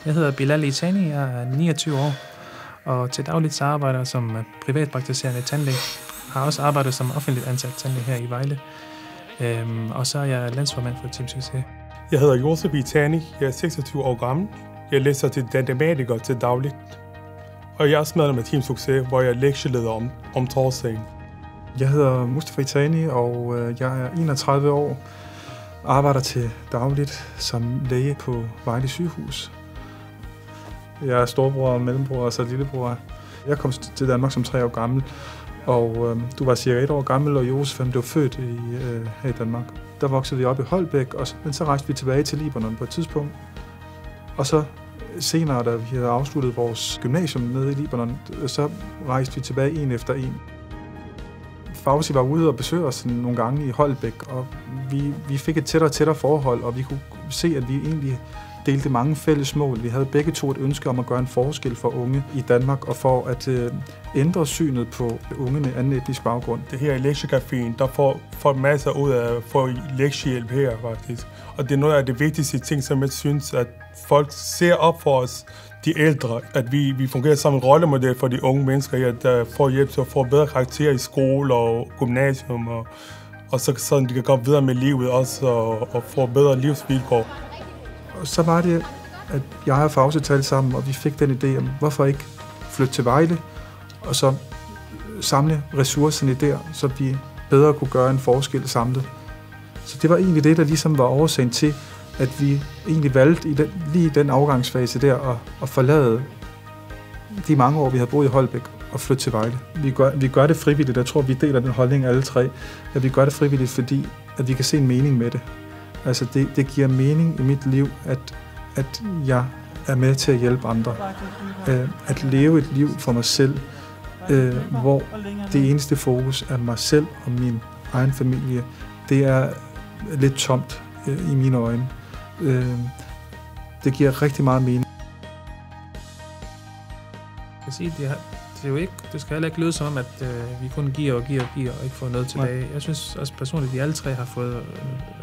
Jeg hedder Bilal Itani, jeg er 29 år, og til dagligt så arbejder jeg som privatpraktiserende tandlæge. Jeg har også arbejdet som offentligt ansat tandlæge her i Vejle, og så er jeg landsformand for Team Succes. Jeg hedder Josef Itani, jeg er 26 år gammel. Jeg læser til datamatiker til dagligt, og jeg er også medlem af Team Succes, hvor jeg er lektieleder om torsdagen. Jeg hedder Mustafa Itani, og jeg er 31 år. Arbejder til dagligt som læge på Vejle Sygehus. Jeg er storbror, mellembror og så lillebror. Jeg kom til Danmark som 3 år gammel, og du var cirka 1 år gammel, og Josef blev født her i Danmark. Der voksede vi op i Holbæk, men så rejste vi tilbage til Libanon på et tidspunkt. Og så senere, da vi havde afsluttet vores gymnasium nede i Libanon, så rejste vi tilbage en efter en. Fauzi var ude og besøge os nogle gange i Holbæk, og vi fik et tættere og tættere forhold, og vi kunne se, at vi egentlig delte mange fælles mål. Vi havde begge to et ønske om at gøre en forskel for unge i Danmark, og for at ændre synet på unge med anden etnisk baggrund. Det her i lektiecaféen, der får masser ud af at få lektiehjælp her, faktisk. Og det er noget af det vigtigste ting, som jeg synes, at folk ser op for os, de ældre, at vi fungerer som en rollemodel for de unge mennesker her, der får hjælp til at få bedre karakterer i skole og gymnasium, og så de kan komme videre med livet også og få bedre livsvilkår. Og så var det, at jeg og Fauzi talte sammen, og vi fik den idé om, hvorfor ikke flytte til Vejle, og så samle ressourcerne der, så vi bedre kunne gøre en forskel samlet. Så det var egentlig det, der ligesom var årsagen til, at vi egentlig valgte lige i den afgangsfase der at forlade de mange år, vi havde boet i Holbæk, og flytte til Vejle. Vi gør det frivilligt, jeg tror, vi deler den holdning alle tre, at vi gør det frivilligt, fordi at vi kan se en mening med det. Altså det giver mening i mit liv, at jeg er med til at hjælpe andre. At leve et liv for mig selv, hvor det eneste fokus er mig selv og min egen familie. Det er lidt tomt i mine øjne. Det giver rigtig meget mening. Jeg kan sige, det skal heller ikke lyde som om, at vi kun giver og ikke får noget tilbage. Jeg synes også personligt, at vi alle tre har fået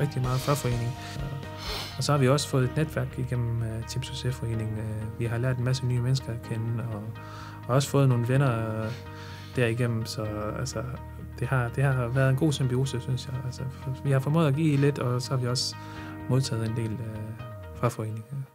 rigtig meget fagforening. Og så har vi også fået et netværk igennem Team Succes-foreningen. Vi har lært en masse nye mennesker at kende, og også fået nogle venner derigennem. Så altså, det har været en god symbiose, synes jeg. Altså, vi har formået at give lidt, og så har vi også modtaget en del fra foreningen.